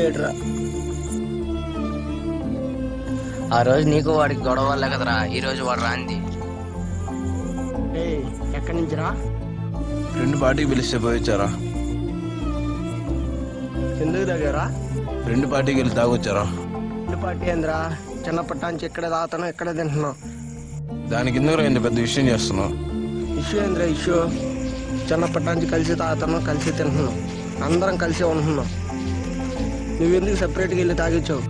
వెళ్ళిపోయాడురా. ఆ రోజు నీకు వాడికి గొడవ వల్లే కదరా ఈ రోజు వాడు రాంది. ఎక్కడి నుంచిరా? ఫ్రెండ్ పార్టీకి పిలిస్తే పోయొచ్చారా? ఎందుకు దగ్గరా? ఫ్రెండ్ పార్టీకి వెళ్ళి తాగొచ్చారా? ఫ్రెండ్ పార్టీ ఏందిరా? చిన్నప్పటి నుంచి ఇక్కడే తాగుతాను, ఇక్కడే తింటున్నాం. దానికి ఎందుకు ఇంత పెద్ద విషయం చేస్తున్నావు? ఇష్యూ ఏందిరా ఇష్యూ? చిన్నప్పటి నుంచి కలిసి తాగుతాను, కలిసి తింటున్నాం, అందరం కలిసి ఉంటున్నాం. నువ్వెందుకు సపరేట్గా వెళ్ళి తాగించావు?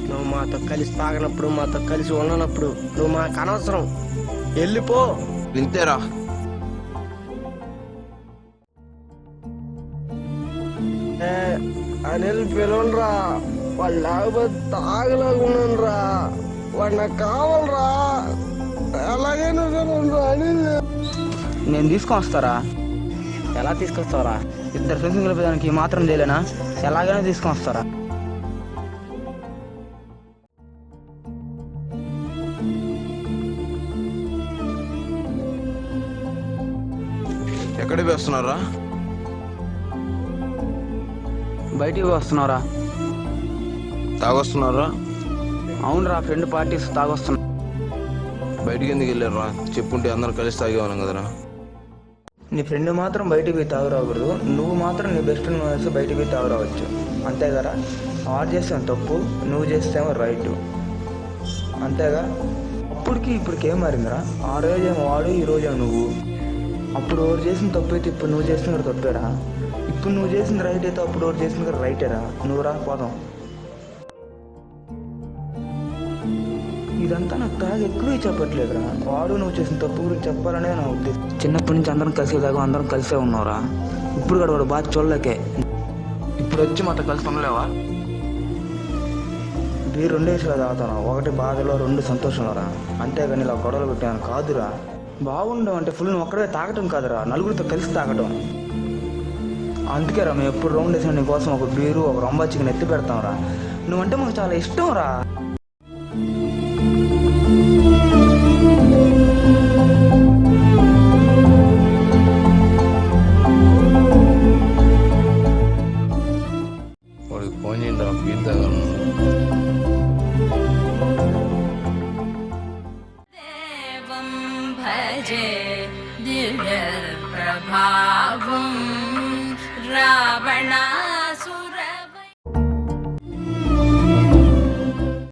నువ్వు మాతో కలిసి తాగినప్పుడు, మాతో కలిసి ఉండనప్పుడు నువ్వు మాకు అనవసరం. వెళ్ళిపో. వింతేరా? అనిల్ పిలవనరా, వాళ్ళు లేకపోతే తాగలేకున్నాను. వాడు నాకు కావాలరా. ఎలాగైనా పిలవనరా అనిల్. నేను తీసుకొని వస్తారా? ఎలా తీసుకొస్తారా? ఇద్దరు ఫ్రెండ్స్ కలిపేదానికి మాత్రం చేయలేనా? ఎలాగైనా తీసుకొని వస్తారా? ఎక్కడికి వస్తున్నారా? బయటికి వస్తున్నారా? తాగొస్తున్నారా? అవునరా, ఫ్రెండ్ పార్టీస్ తాగొస్తున్నా. బయటికి ఎందుకు వెళ్ళారా? చెప్పుంటే అందరం కలిసి తాగేవాళ్ళం కదరా. నీ ఫ్రెండ్ మాత్రం బయటికి పోయి తాగురాకూడదు, నువ్వు మాత్రం నీ బెస్ట్ ఫ్రెండ్ కలిసి బయటికి పోయి తాగురావచ్చు. అంతే కదా? వాడు చేస్తేమో తప్పు, నువ్వు చేస్తేమో రైట్. అంతేగా? అప్పటికి ఇప్పటికి ఏం మారిందిరా? ఆ రోజేమో వాడు, ఈ రోజేమో నువ్వు. అప్పుడు ఎవరు చేసిన తప్పు అయితే ఇప్పుడు నువ్వు చేసిన కూడా తప్పేరా? ఇప్పుడు నువ్వు చేసిన రైట్ అయితే అప్పుడు ఎవరు చేసిన కూడా రైటేరా? నువ్వు రాకపోదాం. ఇదంతా నాకు తాగి ఎక్కువ చెప్పట్లేదురా. వాడు నువ్వు చేసిన తప్పు గురించి చెప్పాలనే నా ఉద్దేశం. చిన్నప్పటి నుంచి అందరం కలిసేదాకా అందరం కలిసే ఉన్నావురా. ఇప్పుడు కూడా వాడు బాధ చూడలేకే. ఇప్పుడు వచ్చి మాతో కలిసి ఉండలేవా? ఈ రెండే విషయాలు తాగుతాను. ఒకటి బాధలో, రెండు సంతోషంలో రా. అంతేగాని ఇలా గొడవలు పెట్టాను కాదురా. బాగుండవు అంటే ఫుల్ నువ్వు ఒక్కడే తాగటం కాదురా, నలుగురితో కలిసి తాగటం. అందుకే రా మేము ఎప్పుడు రౌండ్ వేసిన నీ కోసం ఒక బీరు, ఒక రంబా చికెన్ ఎత్తి పెడతాం రా. నువ్వంటే మాకు చాలా ఇష్టం రా. వాడికి ఫోన్ చేయండి రా, బీర్ తాగలను. भजे दिव्य प्रभा